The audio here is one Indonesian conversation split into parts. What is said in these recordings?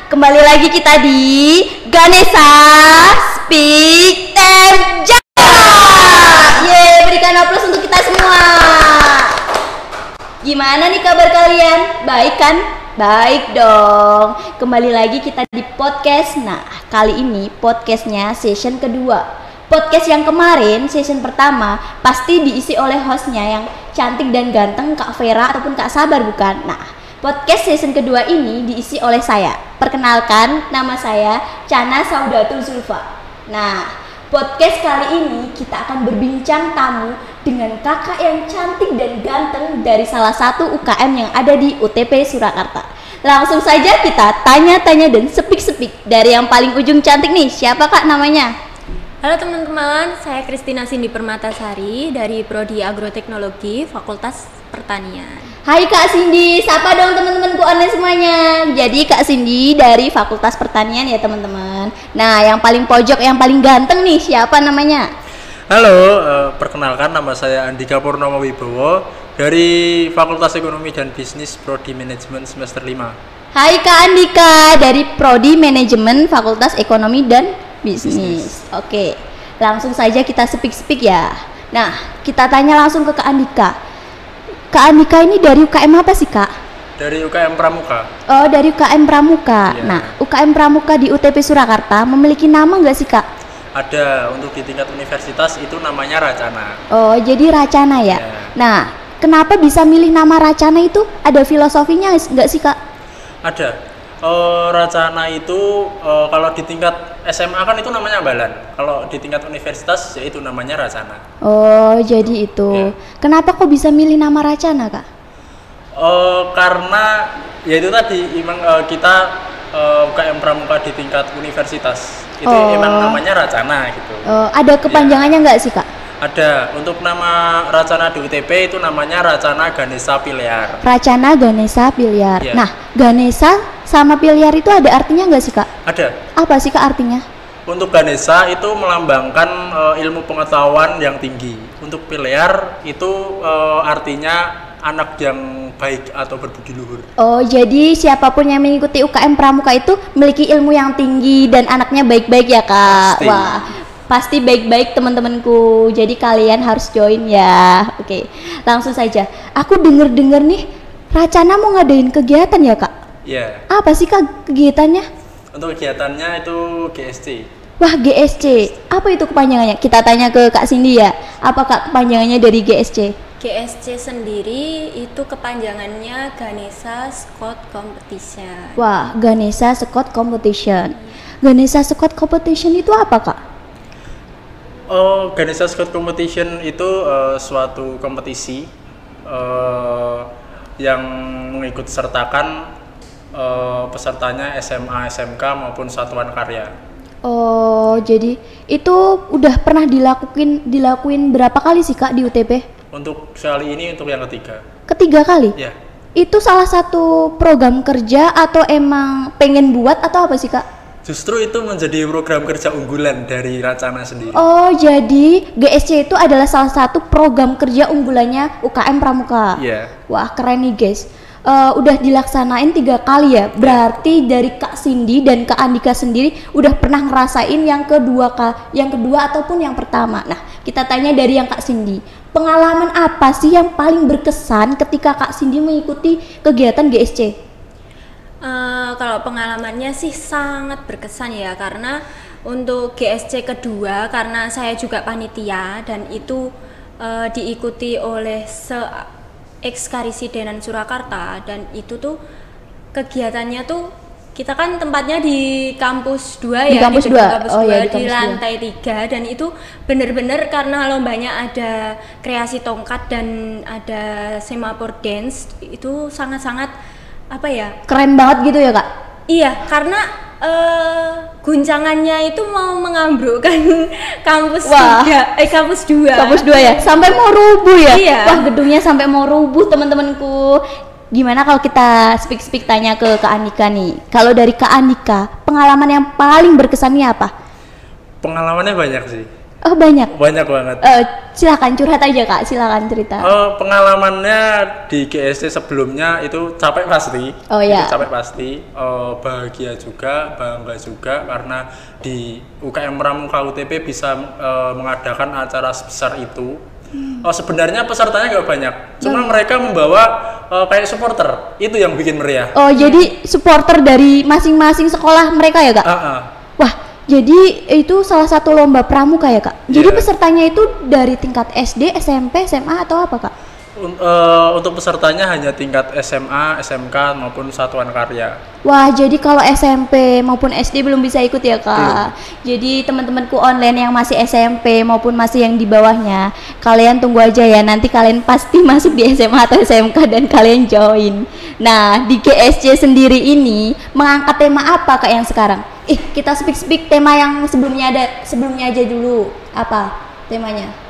Kembali lagi kita di Ganesha Speak and Jaga. Yeay, berikan aplaus untuk kita semua. Gimana nih kabar kalian? Baik kan? Baik dong. Kembali lagi kita di podcast. Nah, kali ini podcastnya session kedua. Podcast yang kemarin, session pertama, pasti diisi oleh hostnya yang cantik dan ganteng, Kak Vera ataupun Kak Sabar, bukan? Nah, podcast session kedua ini diisi oleh saya. Perkenalkan, nama saya Chana Saudatul Zulfa. Nah, podcast kali ini kita akan berbincang tamu dengan kakak yang cantik dan ganteng dari salah satu UKM yang ada di UTP Surakarta. Langsung saja kita tanya-tanya dan sepik-sepik dari yang paling ujung cantik nih. Siapa kak namanya? Halo teman-teman, saya Kristina Cindy Permatasari dari Prodi Agroteknologi Fakultas Pertanian. Hai Kak Cindy, sapa dong teman-temanku online semuanya. Jadi Kak Cindy dari Fakultas Pertanian ya teman-teman. Nah, yang paling pojok, yang paling ganteng nih, siapa namanya? Halo, perkenalkan nama saya Andika Purnomo Wibowo dari Fakultas Ekonomi dan Bisnis Prodi Manajemen semester 5. Hai Kak Andika dari Prodi Manajemen Fakultas Ekonomi dan Bisnis. Oke, langsung saja kita speak ya. Nah, kita tanya langsung ke Kak Andika. Kak Andika ini dari UKM apa sih Kak? Dari UKM Pramuka. Oh, dari UKM Pramuka. Ya. Nah, UKM Pramuka di UTP Surakarta memiliki nama nggak sih Kak? Ada, untuk di tingkat universitas itu namanya Racana. Oh, jadi Racana ya? Ya. Nah, kenapa bisa milih nama Racana itu? Ada filosofinya nggak sih Kak? Ada. Racana itu kalau di tingkat SMA kan itu namanya Balan. Kalau di tingkat universitas ya itu namanya Racana. Oh, jadi itu. Ya. Kenapa kok bisa milih nama Racana Kak? Karena ya itu tadi emang kita UKM Pramuka di tingkat universitas itu emang namanya Racana gitu. Ada kepanjangannya nggak sih Kak? Ada. Untuk nama Racana di UTP itu namanya Racana Ganesha Pilyar. Racana Ganesha Pilyar. Ya. Nah, Ganesha sama Pilyar itu ada artinya nggak sih Kak? Ada. Apa sih Kak artinya? Untuk Ganesha itu melambangkan ilmu pengetahuan yang tinggi. Untuk Pilyar itu artinya anak yang baik atau berbudi luhur. Oh, jadi siapapun yang mengikuti UKM Pramuka itu memiliki ilmu yang tinggi dan anaknya baik-baik ya Kak? Pasti. Wah, pasti baik-baik teman-temanku. Jadi kalian harus join ya. Oke, langsung saja. Aku denger-denger nih, Racana mau ngadain kegiatan ya Kak? Ya. Apa sih Kak kegiatannya? Untuk kegiatannya itu GSC. Wah, GSC. Apa itu kepanjangannya? Kita tanya ke Kak Cindy ya. Apa Kak kepanjangannya dari GSC? GSC sendiri itu kepanjangannya Ganesha Scout Competition. Wah, Ganesha Scout Competition. Ganesha Scout Competition itu apa Kak? Ganesha Scout Competition itu suatu kompetisi yang mengikut sertakan pesertanya SMA, SMK maupun satuan karya. Oh, jadi itu udah pernah dilakuin berapa kali sih Kak di UTP? Untuk kali ini untuk yang ketiga. Ketiga kali? Ya. Itu salah satu program kerja atau emang pengen buat atau apa sih Kak? Justru itu menjadi program kerja unggulan dari Racana sendiri. Oh, jadi GSC itu adalah salah satu program kerja unggulannya UKM Pramuka. Iya. Wah, keren nih guys. Udah dilaksanain 3 kali ya. Berarti dari Kak Cindy dan Kak Andika sendiri udah pernah ngerasain yang kedua ataupun yang pertama. Nah, kita tanya dari yang Kak Cindy. Pengalaman apa sih yang paling berkesan ketika Kak Cindy mengikuti kegiatan GSC? Kalau pengalamannya sih sangat berkesan ya, karena untuk GSC kedua karena saya juga panitia dan itu diikuti oleh Ekskarisidenan Surakarta, dan itu tuh kegiatannya tuh kita kan tempatnya di kampus 2 ya, di kampus 2 di lantai 3, dan itu bener-bener karena lombanya ada kreasi tongkat dan ada semafor dance, itu sangat-sangat apa ya, keren banget gitu ya Kak? Iya, karena guncangannya itu mau mengambrukkan kampus 3, kampus 2. Kampus 2 ya? Sampai mau rubuh ya? Iya. Wah, gedungnya sampai mau rubuh teman-temanku. Gimana kalau kita speak tanya ke Kak Andika nih? Kalau dari Kak Andika, pengalaman yang paling berkesannya apa? Pengalamannya banyak sih. Oh banyak. Banyak banget. Silakan curhat aja Kak, silakan cerita. Pengalamannya di GSC sebelumnya itu capek pasti. Oh ya. Itu capek pasti. Bahagia juga, bangga juga karena di UKM Pramuka UTP bisa mengadakan acara sebesar itu. Sebenarnya pesertanya nggak banyak, cuma mereka membawa kayak supporter, itu yang bikin meriah. Oh jadi supporter dari masing-masing sekolah mereka ya Kak? Wah, jadi itu salah satu lomba pramuka ya Kak? Jadi pesertanya itu dari tingkat SD, SMP, SMA atau apa Kak? Untuk pesertanya hanya tingkat SMA, SMK maupun satuan karya. Wah, jadi kalau SMP maupun SD belum bisa ikut ya Kak? Jadi teman-temanku online yang masih SMP maupun masih yang di bawahnya, kalian tunggu aja ya, nanti kalian pasti masuk di SMA atau SMK dan kalian join. Nah, di GSC sendiri ini mengangkat tema apa Kak yang sekarang? Kita speak tema yang sebelumnya aja dulu. Apa temanya?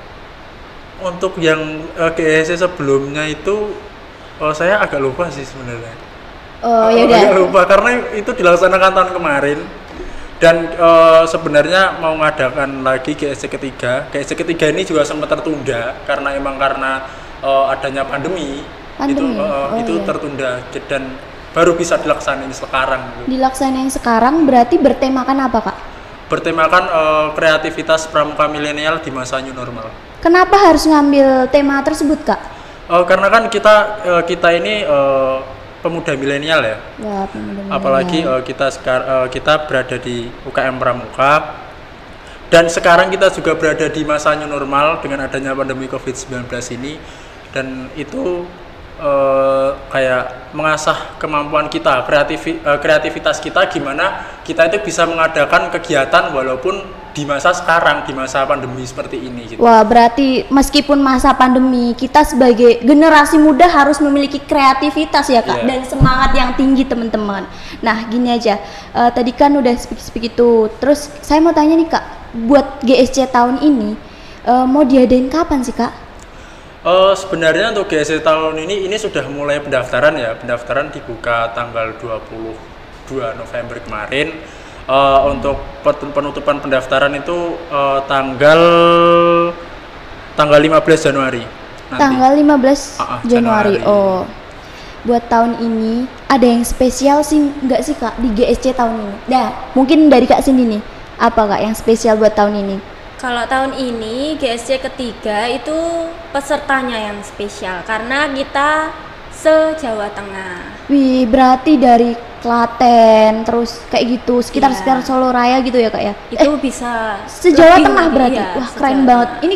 Untuk yang GSC sebelumnya itu saya agak lupa sih sebenarnya. Ya udah. Agak lupa karena itu dilaksanakan tahun kemarin dan sebenarnya mau ngadakan lagi GSC ketiga. GSC ketiga ini juga sempat tertunda karena adanya pandemi. Itu tertunda dan baru bisa dilaksanain sekarang. Dilaksanain sekarang berarti bertemakan apa Kak? Bertemakan kreativitas pramuka milenial di masa new normal. Kenapa harus ngambil tema tersebut Kak? Karena kan kita ini pemuda milenial ya. Pemuda milenial. Apalagi kita berada di UKM Pramuka dan sekarang kita juga berada di masa new normal dengan adanya pandemi COVID-19 ini, dan itu kayak mengasah kemampuan kita, kreativitas kita, gimana kita itu bisa mengadakan kegiatan walaupun di masa sekarang, di masa pandemi seperti ini gitu. Wah, berarti meskipun masa pandemi, kita sebagai generasi muda harus memiliki kreativitas ya Kak, dan semangat yang tinggi teman-teman. Nah gini aja, tadi kan udah speak itu, terus saya mau tanya nih Kak, buat GSC tahun ini mau diadain kapan sih Kak? Sebenarnya untuk GSC tahun ini sudah mulai pendaftaran ya. Pendaftaran dibuka tanggal 22 November kemarin. Untuk penutupan pendaftaran itu tanggal 15 Januari nanti. Tanggal 15 Januari. Oh, buat tahun ini ada yang spesial sih nggak sih Kak di GSC tahun ini? Nah, mungkin dari Kak Cindy nih, apa Kak yang spesial buat tahun ini? Kalau tahun ini GSC ketiga itu pesertanya yang spesial karena kita se-Jawa Tengah. Wih, berarti dari Klaten terus kayak gitu sekitar Solo Raya gitu ya Kak ya? Itu bisa se-Jawa Tengah berarti. Wah, keren banget. Ini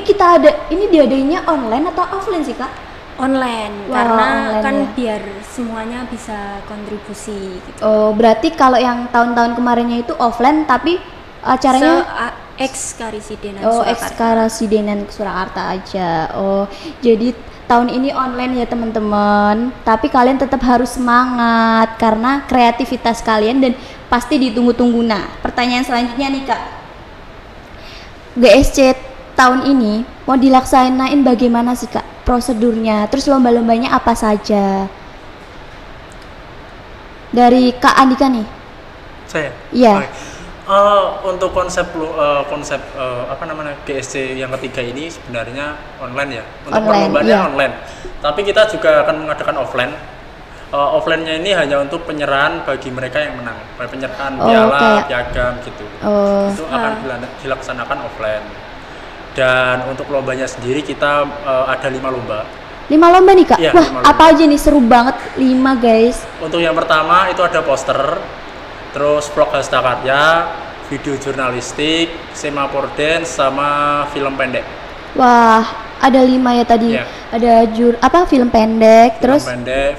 ini diadainnya online atau offline sih Kak? Online, karena online kan biar semuanya bisa kontribusi gitu. Oh, berarti kalau yang tahun-tahun kemarinnya itu offline tapi acaranya Karisidenan Karisidenan Surakarta aja. Oh, jadi tahun ini online ya teman-teman. Tapi kalian tetap harus semangat karena kreativitas kalian dan pasti ditunggu-tunggu. Nah, pertanyaan selanjutnya nih Kak. GSC tahun ini mau dilaksanain bagaimana sih Kak prosedurnya? Terus lomba-lombanya apa saja? Dari Kak Andika nih. Saya? Iya. Untuk konsep GSC yang ketiga ini sebenarnya online ya. Untuk perlombanya online. Tapi kita juga akan mengadakan offline. Offline-nya ini hanya untuk penyerahan bagi mereka yang menang, penyerahan piala, piagam gitu. Itu akan dilaksanakan offline. Dan untuk lombanya sendiri kita ada 5 lomba. 5 lomba nih Kak? Ya, wah, apa aja nih, seru banget 5 guys. Untuk yang pertama itu ada poster, terus vlog hastakarya, video jurnalistik, semaporden, sama film pendek. Wah, ada 5 ya tadi. Ada film pendek, terus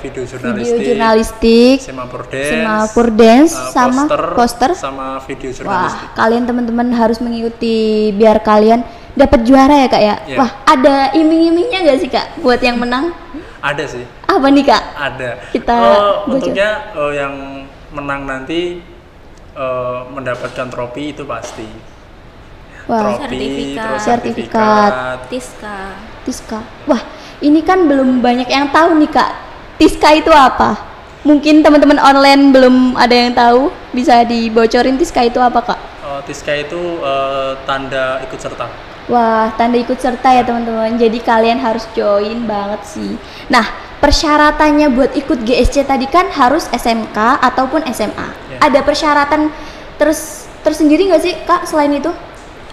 video jurnalistik, semaporden, sama poster, sama video jurnalistik. Wah, kalian teman-teman harus mengikuti biar kalian dapat juara ya Kak ya. Wah, ada iming-imingnya nggak sih Kak buat yang menang? Ada sih. Apa nih Kak? Ada. Kita untuknya yang menang nanti mendapatkan trofi itu pasti. Wah, trofi, sertifikat, Tiska. Wah, ini kan belum banyak yang tahu nih Kak. Tiska itu apa? Mungkin teman-teman online belum ada yang tahu. Bisa dibocorin Tiska itu apa Kak? Tiska itu tanda ikut serta. Wah, tanda ikut serta ya teman-teman. Jadi kalian harus join banget sih. Nah, persyaratannya buat ikut GSC tadi kan harus SMK ataupun SMA. Ya. Ada persyaratan tersendiri nggak sih Kak selain itu?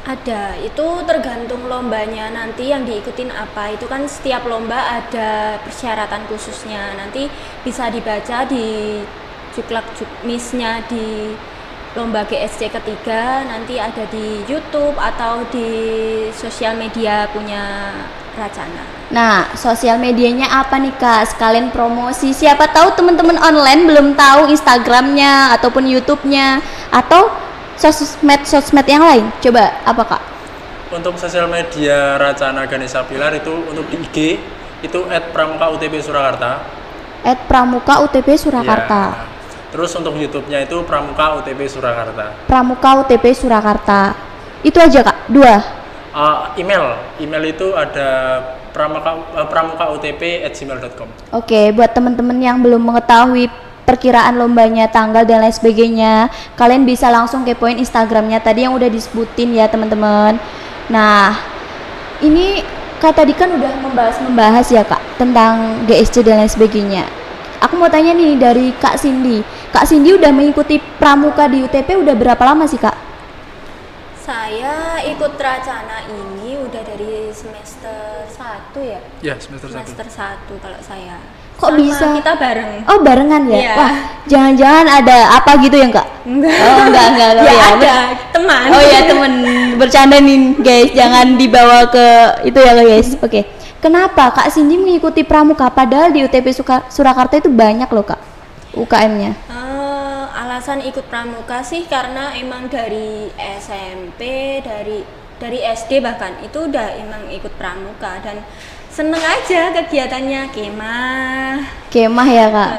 Ada, itu tergantung lombanya nanti yang diikutin apa. Itu kan setiap lomba ada persyaratan khususnya. Nanti bisa dibaca di Juklak Jukmisnya di lomba GSC ketiga, nanti ada di YouTube atau di sosial media punya Racana. Nah, sosial medianya apa nih Kak? Sekalian promosi. Siapa tahu teman-teman online belum tahu Instagramnya ataupun YouTube-nya atau sosmed yang lain. Coba apa Kak? Untuk sosial media Racana Ganesha Pilar itu untuk di IG itu @pramuka_utp_surakarta. @pramuka_utp_surakarta. Ya. Terus untuk YouTube-nya itu Pramuka UTP Surakarta. Pramuka UTP Surakarta. Itu aja Kak? 2. Email itu ada pramukautp@gmail.com. Oke, buat teman-teman yang belum mengetahui perkiraan lombanya, tanggal dan lain sebagainya, kalian bisa langsung kepoin Instagramnya tadi yang udah disebutin ya teman-teman. Nah, ini Kak tadi kan udah membahas ya Kak tentang GSC dan lain sebagainya. Aku mau tanya nih dari Kak Cindy. Kak Cindy udah mengikuti pramuka di UTP udah berapa lama sih Kak? Saya ikut Racana ini udah dari semester 1 ya? Ya, semester 1. Semester 1 kalau saya. Kok Sama bisa? kita bareng. Oh, barengan ya? Iya. Wah, jangan-jangan ada apa gitu ya Kak? Enggak. Oh, enggak Ya, ya. ada teman. Oh ya temen, bercanda nih guys, jangan dibawa ke itu ya guys. Oke. Kenapa Kak Cindy mengikuti pramuka padahal di UTP Surakarta itu banyak loh Kak UKM-nya? Alasan ikut pramuka sih karena emang dari SMP, dari SD bahkan itu udah emang ikut pramuka dan seneng aja kegiatannya, Kemah ya Kak?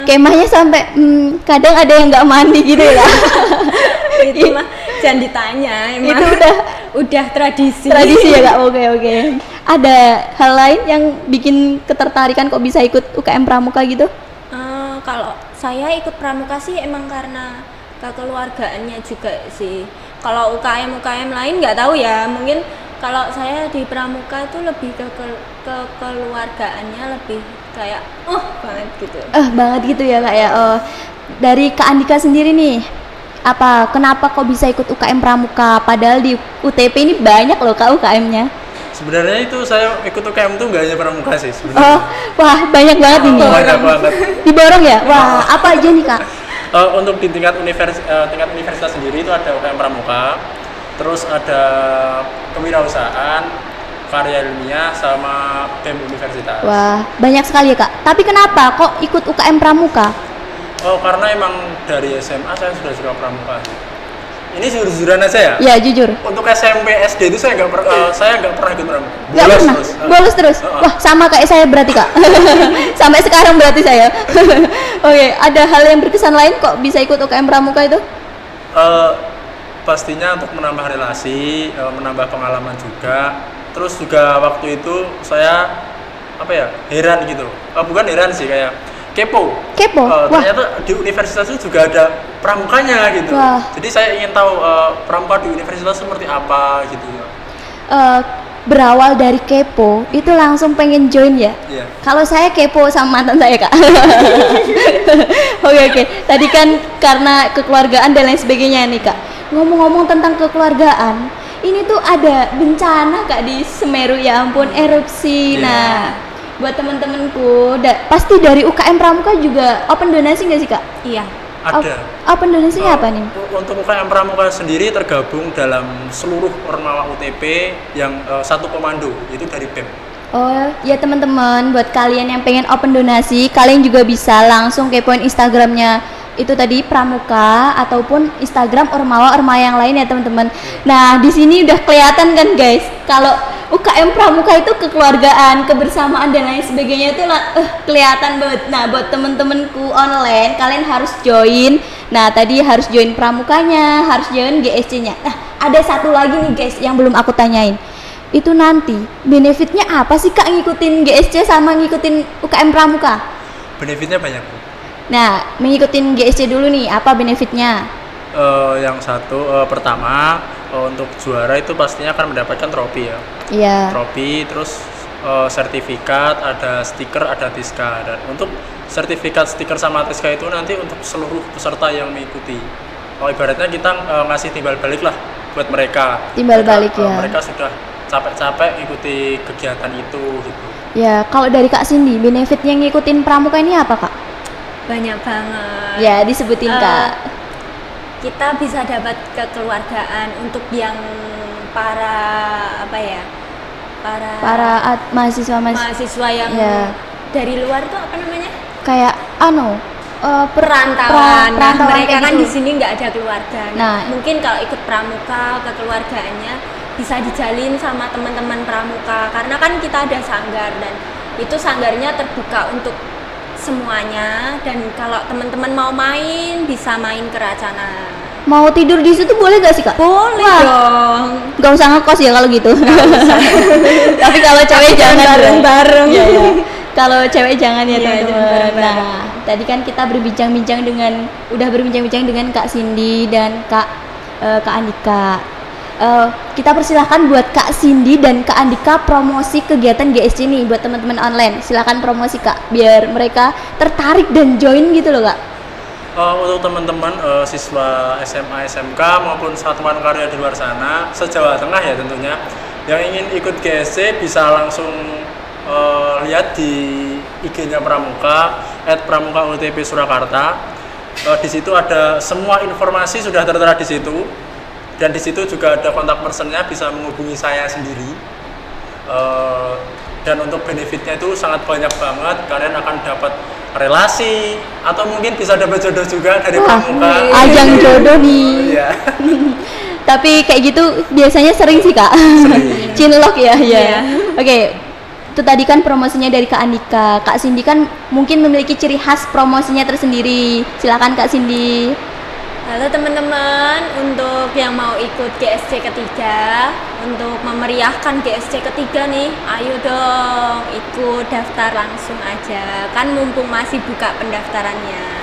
Kemahnya sampai kadang ada yang nggak mandi gitu ya? Itu mah jangan ditanya, emang Itu udah tradisi ya Kak. Oke. Ada hal lain yang bikin ketertarikan kok bisa ikut UKM pramuka gitu? Kalau saya ikut pramuka sih emang karena kekeluargaannya juga sih. Kalau UKM lain nggak tahu ya, mungkin kalau saya di pramuka itu lebih ke kekeluargaannya lebih kayak banget gitu. Banget gitu ya Kak ya. Dari Kak Andika sendiri nih, kenapa kok bisa ikut UKM pramuka padahal di UTP ini banyak loh Kak UKM-nya? Sebenarnya itu saya ikut UKM itu nggak hanya pramuka sih sebenarnya. Wah banyak banget ini. Banyak banget. Diborong ya? Wah, apa aja nih Kak? Untuk di tingkat universitas sendiri itu ada UKM pramuka, terus ada kewirausahaan, karya ilmiah, sama BEM universitas. Wah, banyak sekali ya Kak. Tapi kenapa kok ikut UKM pramuka? Karena emang dari SMA saya sudah suka pramuka. Ini jujur-jujuran aja ya? Ya jujur. Untuk SMP SD itu saya nggak pernah ikut pramuka. Bolos terus. Wah sama kayak saya berarti Kak. Sampai sekarang berarti saya. Oke, ada hal yang berkesan lain kok bisa ikut UKM pramuka itu? Pastinya untuk menambah relasi, menambah pengalaman juga. Terus juga waktu itu saya heran gitu. Bukan heran sih, kayak kepo. Ternyata di universitas itu juga ada pramukanya gitu. Wah. Jadi saya ingin tahu pramuka di universitas seperti apa gitu. Berawal dari kepo itu langsung pengen join ya? Iya. Kalau saya kepo sama mantan saya Kak. Oke. Tadi kan karena kekeluargaan dan lain sebagainya nih Kak. Ngomong-ngomong tentang kekeluargaan, ini tuh ada bencana Kak di Semeru, ya ampun, erupsi. Iya. Nah, buat temen-temenku, pasti dari UKM pramuka juga open donasi nggak sih Kak? Iya. Ada. Open donasinya apa nih? Untuk UKM pramuka sendiri tergabung dalam seluruh Ormawa UTP yang satu komando, itu dari BEM. Oh ya teman-teman, buat kalian yang pengen open donasi, kalian juga bisa langsung kepoin Instagramnya itu tadi pramuka ataupun Instagram ormawa yang lain ya teman-teman. Nah di sini udah kelihatan kan guys, kalau UKM pramuka itu kekeluargaan, kebersamaan dan lain sebagainya itu kelihatan banget. Nah buat temen-temenku online, kalian harus join. Nah tadi harus join pramukanya, harus join GSC-nya. Nah ada satu lagi nih guys yang belum aku tanyain. Itu nanti benefitnya apa sih Kak ngikutin GSC sama ngikutin UKM pramuka? Benefitnya banyak Bu. Nah, mengikutin GSC dulu nih, apa benefitnya? Yang satu pertama untuk juara itu pastinya akan mendapatkan trofi ya. Iya. Trofi, terus sertifikat, ada stiker, ada tiska. Dan untuk sertifikat, stiker sama tiska itu nanti untuk seluruh peserta yang mengikuti. Ibaratnya kita ngasih timbal balik lah buat mereka. Timbal balik ya. Mereka sudah capek-capek ikuti kegiatan itu gitu. Ya, kalau dari Kak Cindy, benefitnya ngikutin pramuka ini apa Kak? Banyak banget. Ya, disebutin Kak. Kita bisa dapat kekeluargaan untuk yang para mahasiswa yang dari luar tuh apa namanya? Kayak perantauan. Mereka kan gitu. di sini nggak ada keluarga. Nah, mungkin kalau ikut pramuka kekeluargaannya bisa dijalin sama teman-teman pramuka karena kan kita ada sanggar dan itu sanggarnya terbuka untuk semuanya dan kalau teman-teman mau main bisa main ke Racana. Mau tidur di situ boleh gak sih Kak? Boleh dong. Gak usah ngekos ya kalau gitu. Tapi kalau cewek jangan bareng-bareng. Ya. Kalau cewek jangan ya teman-teman. Nah, tadi kan kita berbincang-bincang dengan Kak Cindy dan Kak Andika. Kita persilahkan buat Kak Cindy dan Kak Andika promosi kegiatan GSC nih buat teman-teman online. Silahkan promosi Kak, biar mereka tertarik dan join gitu loh Kak. Untuk teman-teman siswa SMA, SMK maupun satuan karya di luar sana, se-Jawa Tengah ya tentunya, yang ingin ikut GSC bisa langsung lihat di IG-nya Pramuka @pramuka_UTP Surakarta. Di situ ada semua informasi sudah tertera di situ. Dan di situ juga ada kontak personnya, bisa menghubungi saya sendiri. Dan untuk benefitnya itu sangat banyak banget. Kalian akan dapat relasi atau mungkin bisa dapat jodoh juga dari pramuka. Ajang jodoh nih. Iya. Tapi kayak gitu biasanya sering sih Kak. Sering. Cinlok ya. Oke. Itu tadi kan promosinya dari Kak Andika. Kak Cindy kan mungkin memiliki ciri khas promosinya tersendiri. Silakan Kak Cindy. Halo teman-teman, untuk yang mau ikut GSC ketiga, untuk memeriahkan GSC ketiga nih, ayo dong ikut daftar langsung aja, kan mumpung masih buka pendaftarannya.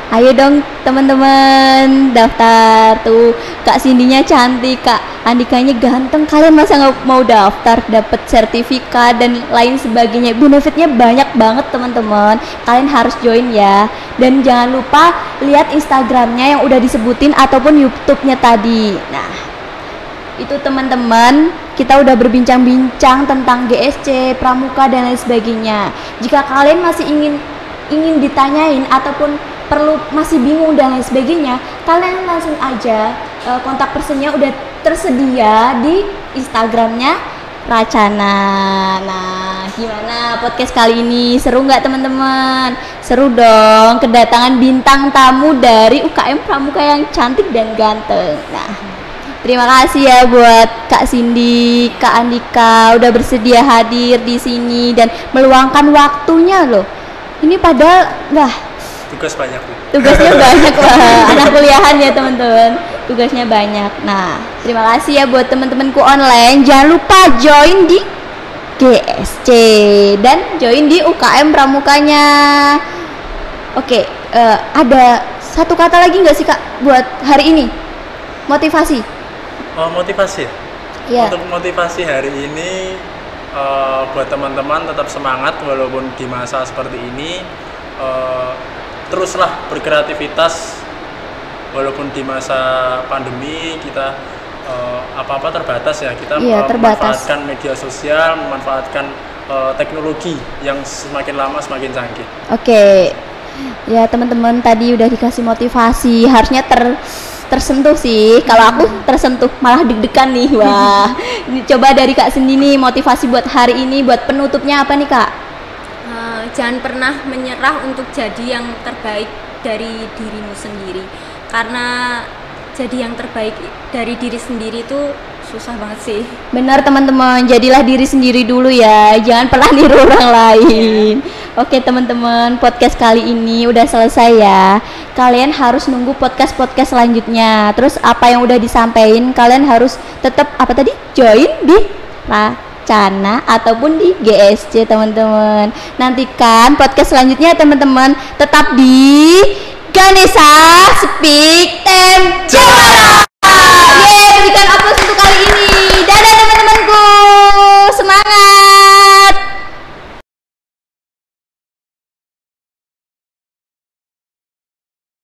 Ayo dong teman-teman daftar tuh. Kak Cindy-nya cantik, Kak Andikanya ganteng. Kalian masa nggak mau daftar, dapat sertifikat dan lain sebagainya. Benefitnya banyak banget teman-teman. Kalian harus join ya. Dan jangan lupa lihat Instagramnya yang udah disebutin ataupun YouTube-nya tadi. Nah, itu teman-teman, kita udah berbincang-bincang tentang GSC, pramuka dan lain sebagainya. Jika kalian masih ingin ditanyain ataupun masih bingung dan lain sebagainya, kalian langsung aja kontak personnya udah tersedia di Instagramnya Racana. Nah, gimana podcast kali ini? Seru nggak teman-teman? Seru dong, kedatangan bintang tamu dari UKM Pramuka yang cantik dan ganteng. Nah, terima kasih ya buat Kak Cindy, Kak Andika udah bersedia hadir di sini dan meluangkan waktunya loh. Ini padahal tugasnya banyak lah. Anak kuliahan ya teman-teman, tugasnya banyak. Nah, terima kasih ya buat teman-temanku online. Jangan lupa join di GSC dan join di UKM Pramukanya. Oke, ada satu kata lagi nggak sih Kak buat hari ini? Motivasi. Motivasi. Yeah. Untuk motivasi hari ini buat teman-teman tetap semangat walaupun di masa seperti ini. Teruslah berkreativitas walaupun di masa pandemi kita apa-apa terbatas ya, kita memanfaatkan media sosial, memanfaatkan teknologi yang semakin lama semakin canggih. Oke. Ya teman-teman, tadi udah dikasih motivasi, harusnya tersentuh sih. Kalau aku tersentuh malah deg-degan nih. Wah. Ini coba dari Kak Cindy nih, motivasi buat hari ini, buat penutupnya apa nih Kak? Jangan pernah menyerah untuk jadi yang terbaik dari dirimu sendiri, karena jadi yang terbaik dari diri sendiri itu susah banget sih. Benar teman-teman, jadilah diri sendiri dulu ya, jangan pernah niru orang lain. Oke teman-teman, podcast kali ini udah selesai ya. Kalian harus nunggu podcast selanjutnya. Terus apa yang udah disampaikan, kalian harus tetap join di Racana ataupun di GSC teman-teman. Nantikan podcast selanjutnya teman-teman, tetap di Ganesha Speak Time Jawa.